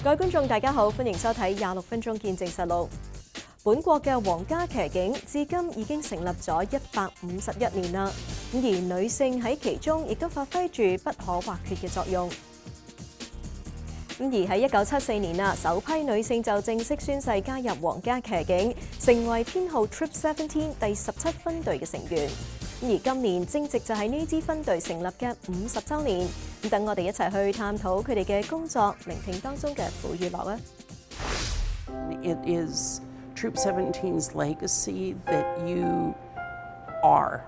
各位觀眾大家好，歡迎收睇26分鐘見證實錄。本國嘅皇家騎警至今已經成立咗151年啦，而女性喺其中亦都發揮住不可或缺嘅作用。而喺1974年啦，首批女性就正式宣誓加入皇家騎警，成為編號 Troop 17第17分隊嘅成員。而今年正值就係呢支分隊成立嘅50週年，咁等我哋一齊去探討佢哋嘅工作，聆聽當中嘅苦與樂啊！ It is Troop 17's legacy that you are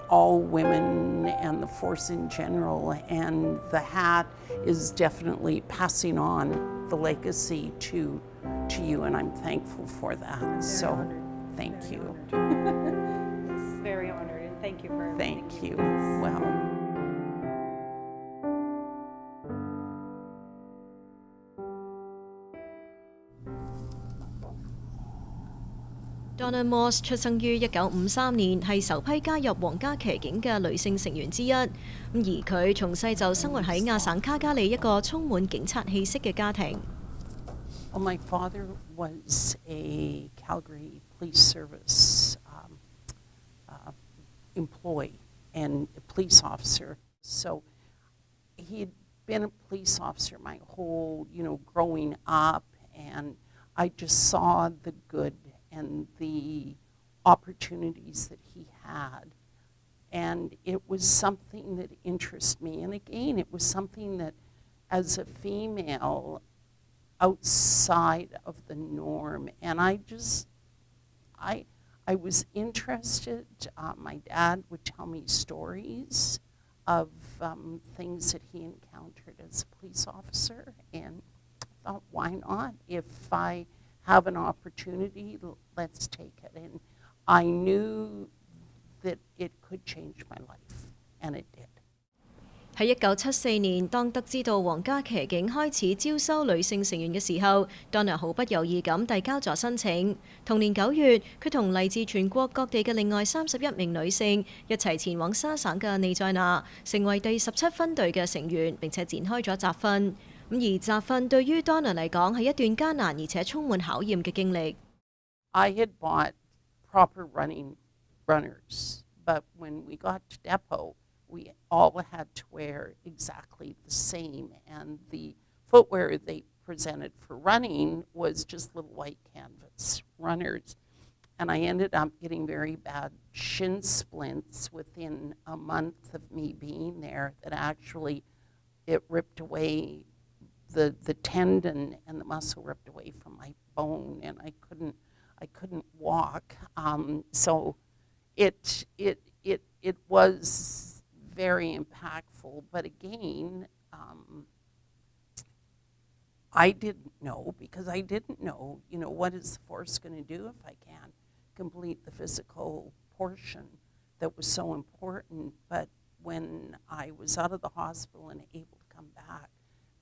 all women and the force in general, and the hat is definitely passing on the legacy to you, and I'm thankful for that. So, thank you. Very honored, and thank you for Thank you. Well. Donna Moss 出生於1953年，係首批加入皇家騎警嘅女性成員之一。而佢從細就生活喺亞省卡加利一個充滿警察氣息嘅家庭。Well, my father was a Calgary Police Service employee and a police officer. So he had been a police officer my whole, growing up, and I just saw the good and the opportunities that he had. And it was something that interested me. And again, it was something that, as a female, outside of the norm. And I was interested. My dad would tell me stories of things that he encountered as a police officer. And I thought, why not? If I have an opportunity, let's take it. And I knew that it could change my life, and it did. 喺1974年，當得知到皇家騎警開始招收女性成員嘅時候，Donna 毫不猶豫咁遞交咗申請。同年9月，佢同嚟自全國各地嘅另外31名女性一齊前往沙省嘅尼塞納，成為第17分隊嘅成員，並且展開咗集訓。而集訓對於 Donna 嚟講係一段艱難而且充滿考驗嘅經歷。I had bought proper runners, but when we got to depot, we all had to wear exactly the same, and the footwear they presented for running was just little white canvas runners. And I ended up getting very bad shin splints within a month of me being there, that actually it ripped away the tendon, and the muscle ripped away from my bone, and I couldn't walk. So it was very impactful. But again, I didn't know, because I didn't know, what is the force going to do if I can't complete the physical portion that was so important. But when I was out of the hospital and able to come back,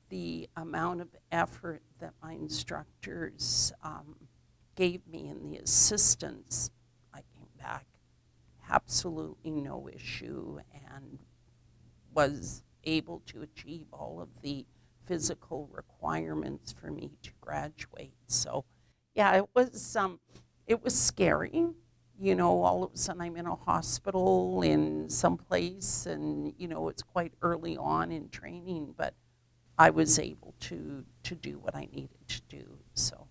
the amount of effort that my instructors gave me and the assistance, I came back absolutely no issue and was able to achieve all of the physical requirements for me to graduate. So, yeah, it was scary. All of a sudden I'm in a hospital in some place, and it's quite early on in training, but I was able to do what I needed to do. So.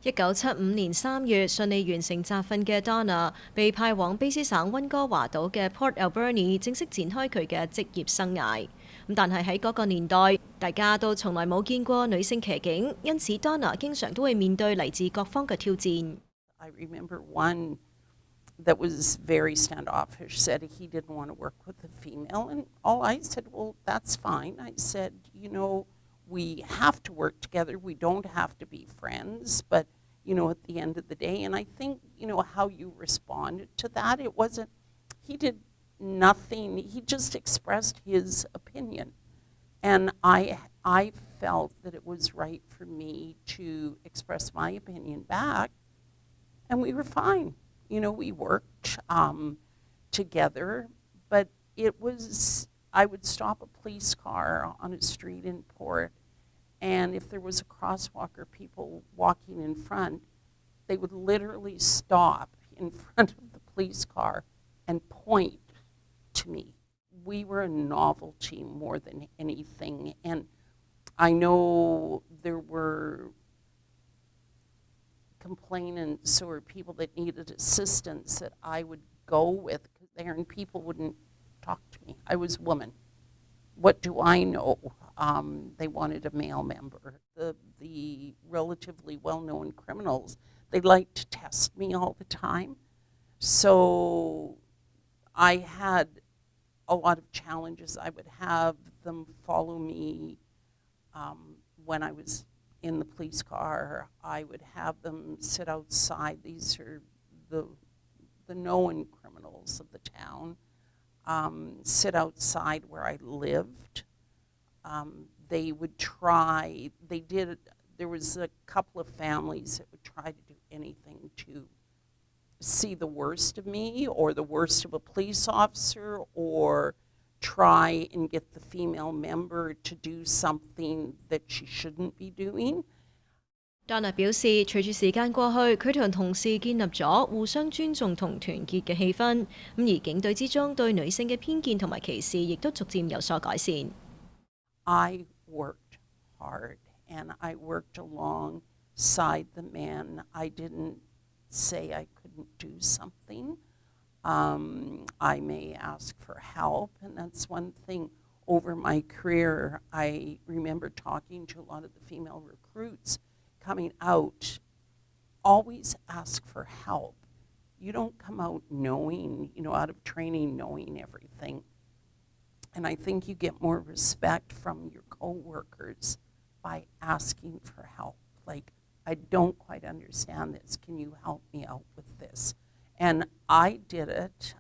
1975年3月順利完成集訓嘅 Donna 被派往卑斯省溫哥華島嘅 Port Alberni 正式展開佢嘅職業生涯。但係喺嗰個年代，大家都從來冇見過女性騎警，因此 Donna 經常都會面對嚟自各方嘅挑戰。I remember one that was very standoffish, said he didn't want to work with a female, and all I said, well, that's fine. I said, we have to work together. We don't have to be friends, but, at the end of the day, and I think, how you responded to that, he did nothing. He just expressed his opinion. And I felt that it was right for me to express my opinion back, and we were fine. We worked together, but it was, I would stop a police car on a street in Port, And if there was a crosswalk or people walking in front, they would literally stop in front of the police car and point to me. We were a novelty more than anything. And I know there were complainants or people that needed assistance that I would go with there, and people wouldn't talk to me. I was a woman. What do I know? They wanted a male member. The relatively well-known criminals, they liked to test me all the time. So I had a lot of challenges. I would have them follow me when I was in the police car. I would have them sit outside. These are the known criminals of the town. Sit outside where I lived. They would try, there was a couple of families that would try to do anything to see the worst of me or the worst of a police officer, or try and get the female member to do something that she shouldn't be doing. Donna 表示，隨住時間過去，佢同同事建立咗互相尊重同團結嘅氣氛。而警隊之中對女性嘅偏見同埋歧視，亦都逐漸有所改善。I worked hard, and I worked alongside the men. I didn't say I couldn't do something. I may ask for help, and that's one thing over my career. I remember talking to a lot of the female recruits coming out. Always ask for help. You don't come out knowing, out of training, knowing everything. And I think you get more respect from your coworkers by asking for help. Like, I don't quite understand this. Can you help me out with this? And I did it.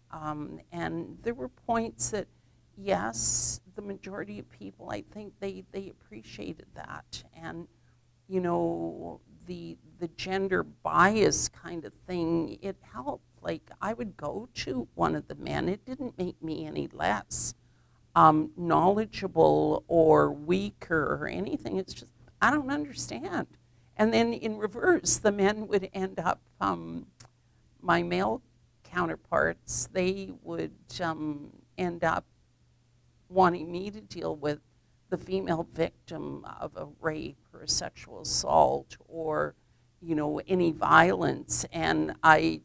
And there were points that, yes, the majority of people, I think they appreciated that. And, the gender bias kind of thing, it helped. Like, I would go to one of the men. It didn't make me any less knowledgeable or weaker or anything. It's just, I don't understand. And then in reverse, the men would end up, my male counterparts, they would end up wanting me to deal with the female victim of a rape or a sexual assault or, any violence. And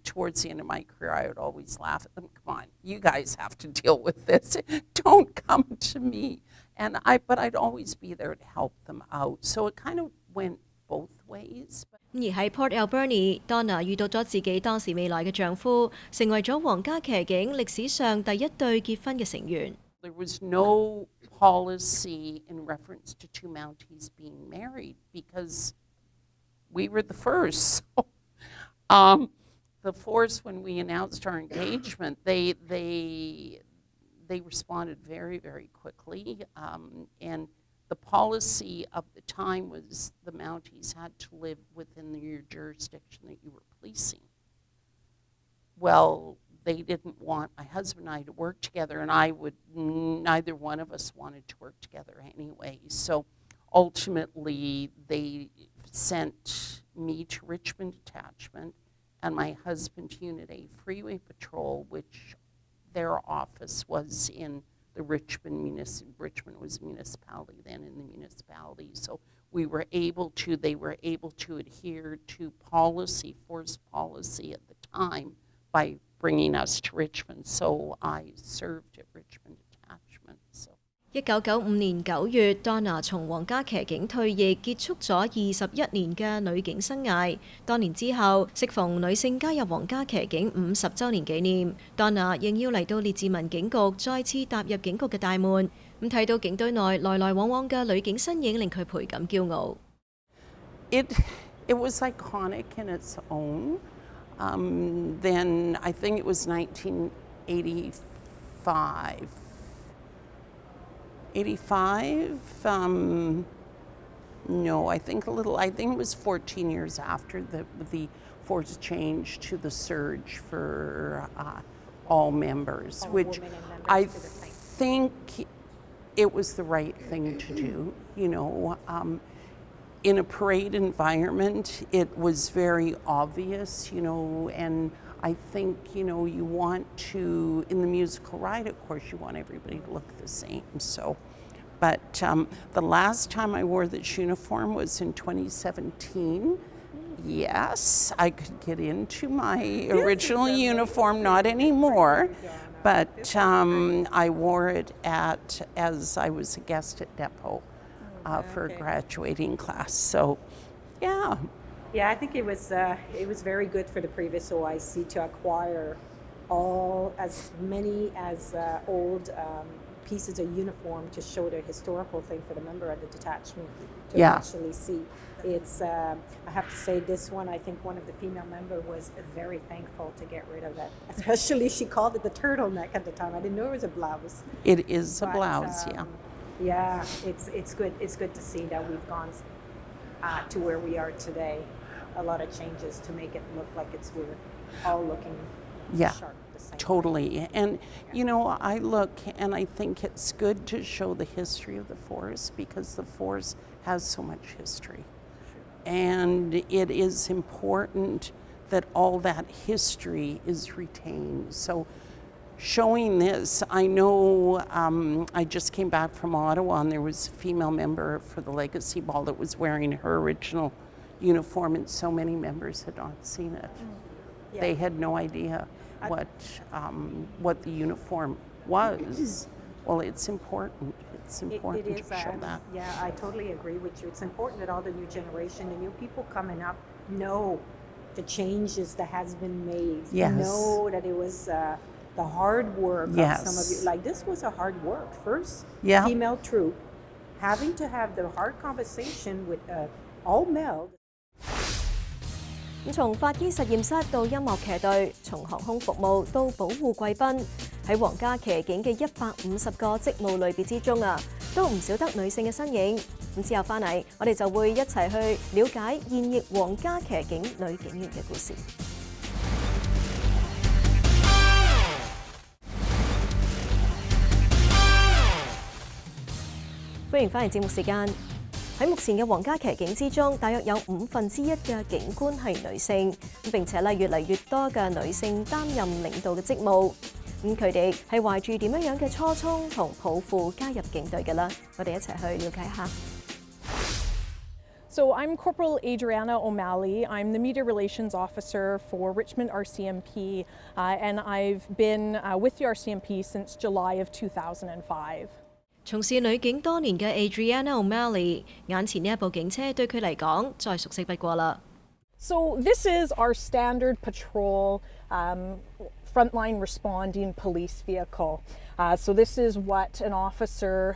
towards the end of my career, I would always laugh at them. Come on, you guys have to deal with this. Don't come to me. But I'd always be there to help them out. So it kind of went both ways. 而喺 Port Alberni，Donna 遇到咗自己當時未來嘅丈夫，成為咗皇家騎警歷史上第一對結婚嘅成員。There was no policy in reference to two Mounties being married because we were the first. The force, when we announced our engagement, they responded very, very quickly. And the policy of the time was the Mounties had to live within your jurisdiction that you were policing. Well, they didn't want my husband and I to work together, and neither one of us wanted to work together anyway. So ultimately, they sent me to Richmond Detachment and my husband to Unit A Freeway Patrol, which their office was in the Richmond was a municipality then in the municipality. So they were able to adhere to force policy at the time by bringing us to Richmond. So I served at Richmond Detachment. So. 1995年9月，Donna 從皇家騎警退役，結束咗21年嘅女警生涯。多年之後，適逢女性加入皇家騎警50週年紀念，Donna 仍要嚟到列治文警局，再次踏入警局嘅大門。睇到警隊內來來往往嘅女警身影，令佢倍感驕傲。It was iconic in its own. Then I think it was 1985. 85? No, I think it was 14 years after the force changed to the surge for all members, which I think it was the right thing to do. in a parade environment, it was very obvious, and I think, you want to, in the musical ride, of course, you want everybody to look the same. So, but the last time I wore this uniform was in 2017. Yes, I could get into my original uniform, not anymore, but I wore it as I was a guest at Depot for a graduating class. So, yeah. Yeah, I think it was very good for the previous OIC to acquire as many as old pieces of uniform to show the historical thing for the member of the detachment to actually see. It's I have to say, this one, I think one of the female member was very thankful to get rid of it. Especially, she called it the turtleneck at the time. I didn't know it was a blouse. It is a blouse, yeah. Yeah, it's good. It's good to see that we've gone to where we are today. A lot of changes to make it look like we're all looking sharp. Totally. And, I look and I think it's good to show the history of the forest, because the forest has so much history. And it is important that all that history is retained. So showing this, I know I just came back from Ottawa, and there was a female member for the Legacy Ball that was wearing her original uniform, and so many members had not seen it. Yeah. They had no idea what the uniform was. Well, it's important. It's important to show that. Yeah, I totally agree with you. It's important that all the new generation, the new people coming up, know the changes that has been made. Yes. Know that it was the hard work of some of you. Like, this was a hard work. First female troop, having to have the hard conversation with all male. 咁從法醫實驗室到音樂騎隊，從航空服務到保護貴賓，喺皇家騎警嘅150個職務類別之中都唔少得女性嘅身影。咁之後翻嚟，我哋就會一齊去了解現役皇家騎警女警員嘅故事。歡迎翻嚟節目時間。喺目前嘅皇家騎警之中，大約有1/5嘅警官係女性，並且越嚟越多嘅女性擔任領導嘅職務。咁佢哋係懷住點樣嘅初衷同抱負加入警隊嘅啦？我哋一齊去了解下。So I'm Corporal Adriana O'Malley. I'm the Media Relations Officer for Richmond RCMP, and I've been with the RCMP since July of 2005. 從事女警多年嘅 Adriana O'Malley， 眼前呢一部警車對佢嚟講再熟悉不過啦。So this is our standard patrol frontline responding police vehicle. So this is what an officer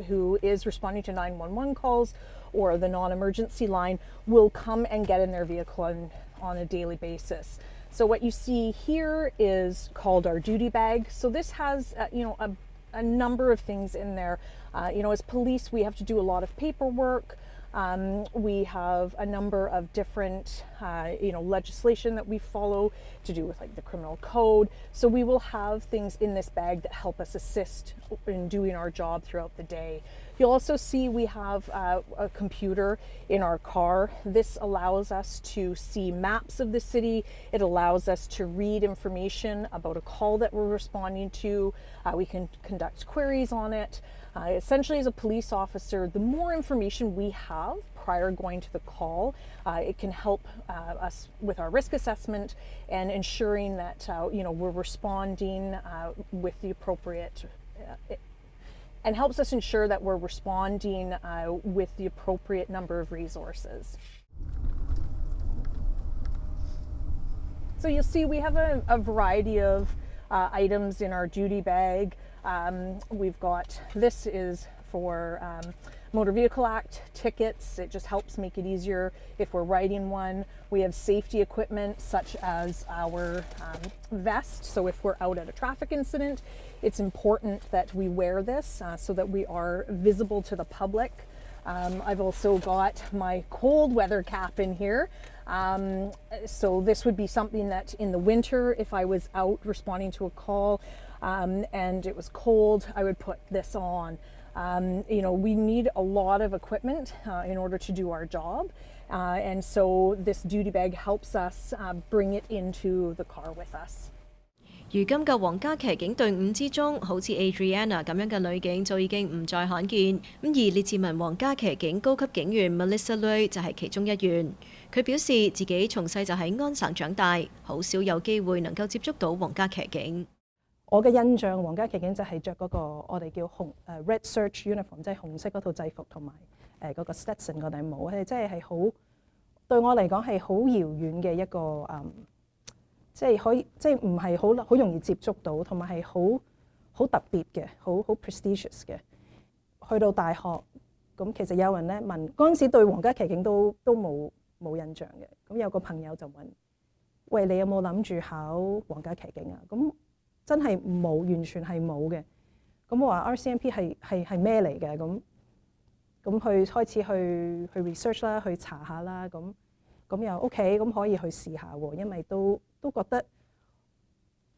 who is responding to 911 calls or the non-emergency line will come and get in their vehicle on a daily basis. So what you see here is called our duty bag. So this has a number of things in there. As police, we have to do a lot of paperwork. We have a number of different, legislation that we follow to do with the criminal code. So we will have things in this bag that help us assist in doing our job throughout the day. You'll also see we have a computer in our car. This allows us to see maps of the city. It allows us to read information about a call that we're responding to. We can conduct queries on it. Essentially, as a police officer, the more information we have prior going to the call, it can help us with our risk assessment and ensuring that we're responding with the appropriate and helps us ensure that we're responding with the appropriate number of resources. So you'll see we have a variety of items in our duty bag. We've got, this is for Motor Vehicle Act tickets. It just helps make it easier if we're writing one. We have safety equipment such as our vest. So if we're out at a traffic incident, it's important that we wear this so that we are visible to the public. I've also got my cold weather cap in here. So this would be something that in the winter, if I was out responding to a call and it was cold, I would put this on. We need a lot of equipment in order to do our job, and so this duty bag helps us bring it into the car with us. 如今嘅皇家騎警隊伍之中，好似 Adriana 咁樣嘅女警就已經唔再罕見。而列治文皇家騎警高級警員 Melissa Lui 就係其中一員。佢表示自己從細就喺安省長大，好少有機會能夠接觸到皇家騎警。我嘅印象，皇家騎警就係着嗰個我哋叫red serge uniform， 即係紅色嗰套制服同埋嗰個 Stetson 嗰頂帽，係真係好對我嚟講係好遙遠嘅一個即係可以，即係唔係好容易接觸到，同埋係好特別嘅，好 prestigious 嘅。去到大學，咁其實有人咧問，嗰陣時對皇家騎警都冇印象嘅。咁有個朋友就問：喂，你有冇諗住考皇家騎警啊？咁真係冇，完全係冇嘅。咁我話 RCMP 係咩嚟嘅？咁去開始去 research 啦，去查下啦。咁又 OK， 咁可以去試下喎，因為都覺得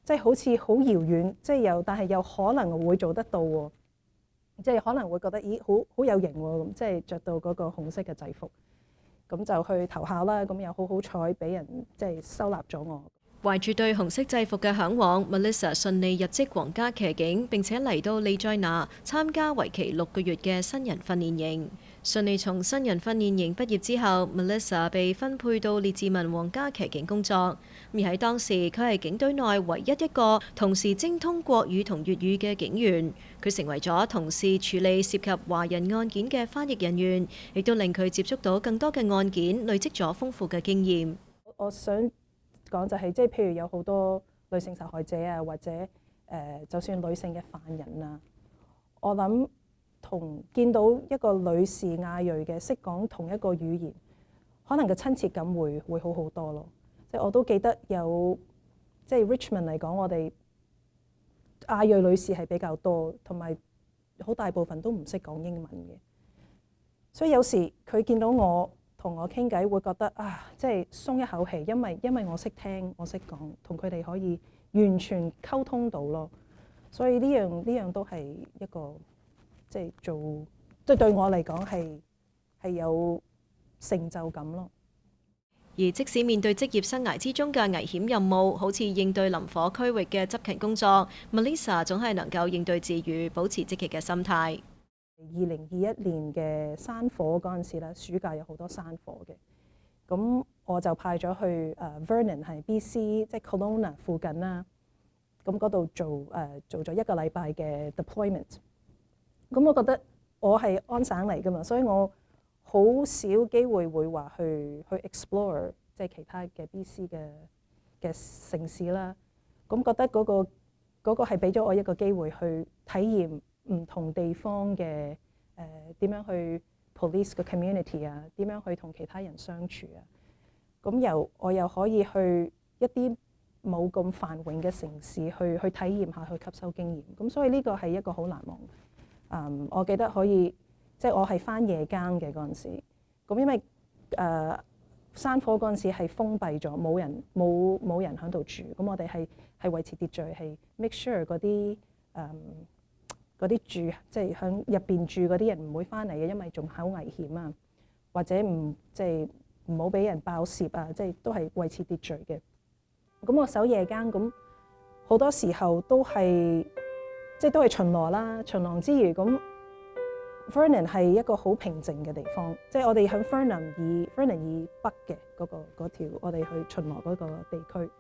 即係好似好遙遠，即係但係又可能會做得到喎，即係可能會覺得咦好有型喎，咁即係着到嗰個紅色嘅制服，咁就去投考啦，咁又好彩俾人即係收納咗我。懷住對紅色制服嘅嚮往 ，Melissa 順利入職皇家騎警，並且嚟到利在拿參加為期6個月嘅新人訓練營。順利從新人訓練營畢業之後 ，Melissa 被分配到列治文皇家騎警工作。而喺當時，佢係警隊內唯一一個同時精通國語同粵語嘅警員。佢成為咗同時處理涉及華人案件嘅翻譯人員，亦都令佢接觸到更多嘅案件，累積咗豐富嘅經驗。我想講就係即係譬如有好多女性受害者啊，或者就算女性嘅犯人啊，我諗見到一個女士亞裔嘅識講同一個語言，可能嘅親切感會好好多咯。即係我都記得有即係 Richmond 嚟講，我哋亞裔女士係比較多，同埋好大部分都唔識講英文嘅，所以有時佢見到我同我傾偈，會覺得即係鬆一口氣，因為我識聽，我識講，同佢哋可以完全溝通到咯。所以呢樣都係一個即係即係對我嚟講係有成就感咯。而即使面對職業生涯之中嘅危險任務，好似應對林火區域嘅執勤工作 ，Melissa 總係能夠應對自如，保持積極嘅心態。2021年嘅山火嗰陣時咧，暑假有好多山火嘅，咁我就派咗去Vernon 係 BC， 即係 Kelowna 附近啦。咁嗰度做咗1個禮拜嘅 deployment。咁我覺得我係安省嚟㗎嘛，所以我好少機會會話去 explore 即係其他嘅 BC 嘅城市啦。咁覺得嗰個係俾咗我一個機會去體驗唔同地方嘅點樣去 police 個 community 啊，點樣去同其他人相處啊。咁我又可以去一啲冇咁繁榮嘅城市去體驗下，去吸收經驗。咁所以呢個係一個好難忘。我記得可以即係我係返夜更嘅嗰陣時，咁因為山火嗰陣時係封閉咗，冇人喺度住，咁我哋係維持秩序，係 make sure 嗰啲住即係喺入邊住嗰啲人唔會翻嚟嘅，因為仲好危險啊，或者即係唔好俾人爆竊啊，即係都係維持秩序嘅。咁我守夜更，咁好多時候都係巡邏啦。巡邏之餘，咁 Vernon 係一個好平靜嘅地方，即係我哋喺 Vernon 以北嘅嗰條我哋去巡邏嗰個地區。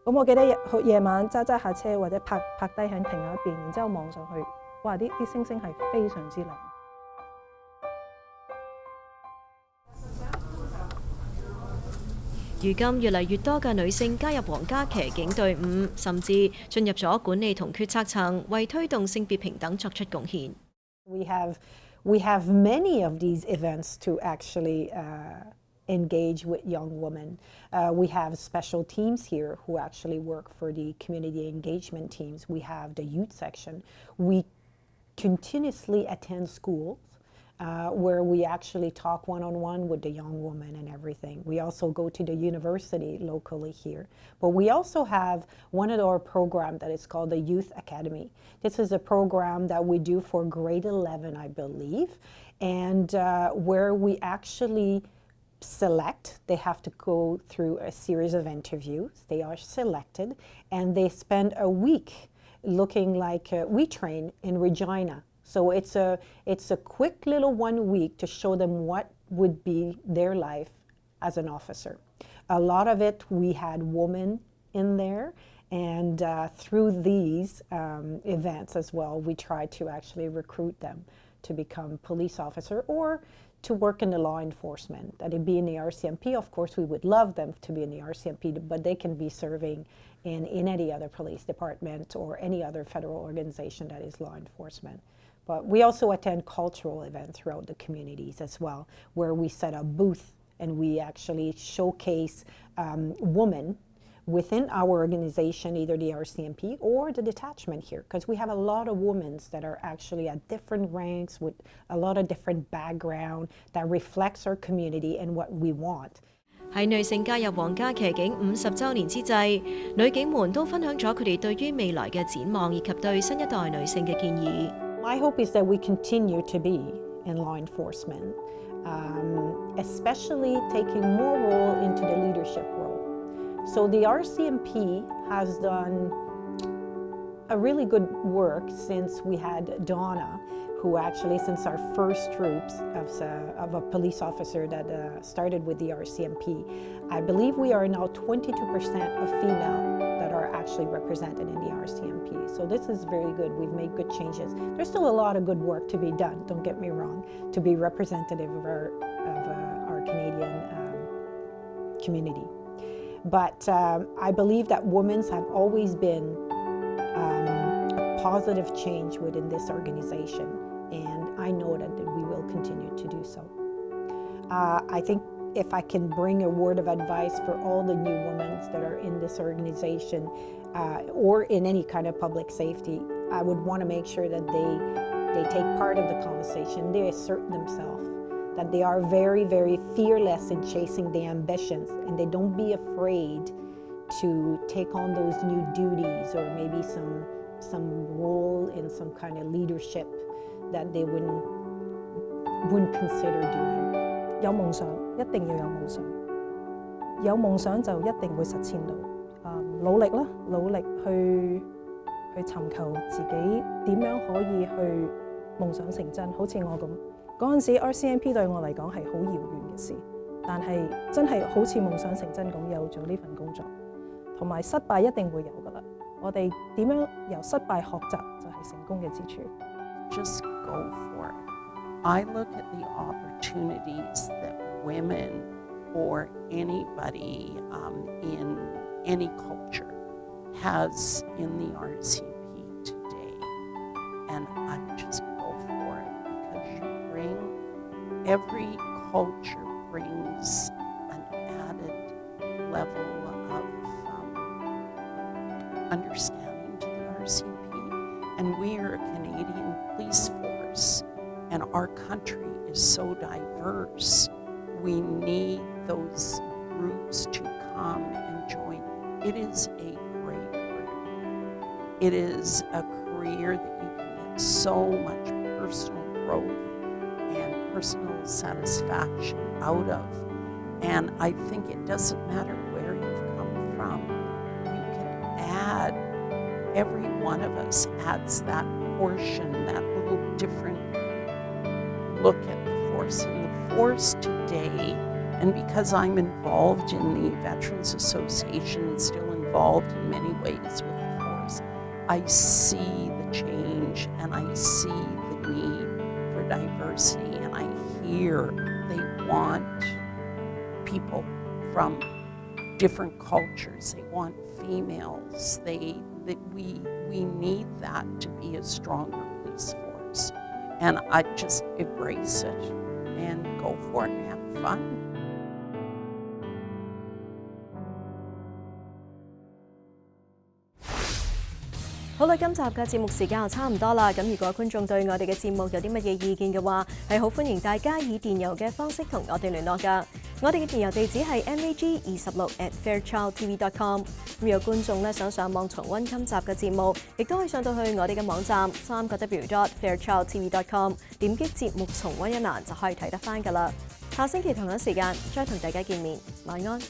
咁我記得夜晚揸下車或者泊低喺停喺一邊，然之後望上去，哇！啲星星係非常之靚。如今越嚟越多嘅女性加入皇家騎警隊伍，甚至進入咗管理同決策層，為推動性別平等作出貢獻。We have many of these events to actually engage with young women. We have special teams here who actually work for the community engagement teams. We have the youth section. We continuously attend schools where we actually talk one-on-one with the young woman and everything. We also go to the university locally here. But we also have one of our programs that is called the Youth Academy. This is a program that we do for grade 11, I believe, and where we actually select. They have to go through a series of interviews. They are selected, and they spend a week looking like we train in Regina. So it's a quick little 1 week to show them what would be their life as an officer. A lot of it, we had women in there, and through these events as well, we try to actually recruit them to become police officer or to work in the law enforcement. That it be in the RCMP, of course, we would love them to be in the RCMP, but they can be serving in any other police department or any other federal organization that is law enforcement. But we also attend cultural events throughout the communities as well, where we set up booth and we actually showcase women within our organization, either the RCMP or the detachment here, because we have a lot of women that are actually at different ranks with a lot of different background that reflects our community and what we want. 喺女性加入皇家騎警50週年之際，女警們都分享咗佢哋對於未來嘅展望以及對新一代女性嘅建議。My hope is that we continue to be in law enforcement, especially taking more role into the leadership role. So the RCMP has done a really good work since we had Donna, who actually, since our first troops of a police officer that started with the RCMP, I believe we are now 22% of female that are actually represented in the RCMP. So this is very good. We've made good changes. There's still a lot of good work to be done, don't get me wrong, to be representative of our Canadian community. But I believe that women have always been a positive change within this organization, and I know that we will continue to do so. I think if I can bring a word of advice for all the new women that are in this organization or in any kind of public safety, I would want to make sure that they take part of the conversation, they assert themselves, that they are very, very fearless in chasing their ambitions, and they don't be afraid to take on those new duties or maybe some role in some kind of leadership that they wouldn't consider doing. 有夢想，一定要有夢想。有夢想就一定會實踐到。努力啦，努力去尋求自己點樣可以去夢想成真。好似我咁，嗰陣時 RCMP 對我嚟講係好遙遠嘅事，但係真係好似夢想成真咁有咗呢份工作。同埋失敗一定會有㗎啦。我哋點樣由失敗學習就係成功嘅之處。Just go for it. I look at the opportunities that women or anybody in any culture has in the RCMP today, and I just go for it because every culture brings an added level of understanding to the RCMP, and we are a Canadian police force, and our country is so diverse. We need those groups to come and join. It is a great career. It is a career that you can get so much personal growth and personal satisfaction out of. And I think it doesn't matter where you've come from. You can add, every one of us adds that portion, that little different look at the force. And the force today, and because I'm involved in the Veterans Association and still involved in many ways with the force, I see the change and I see the need for diversity, and I hear they want people from different cultures. They want females. We need that to be a stronger police force. And I just embrace it and go for it and have fun. 好啦，今集嘅節目時間又差唔多啦。咁如果觀眾對我哋嘅節目有啲乜嘢意見嘅話，係好歡迎大家以電郵嘅方式同我哋聯絡㗎。我哋嘅電郵地址係 mag26@fairchildtv.com。咁有觀眾咧想上網重溫今集嘅節目，亦都可以上到去我哋嘅網站3w.fairchildtv.com， 點擊節目重溫一欄就可以睇得返㗎啦。下星期同樣時間再同大家見面，晚安。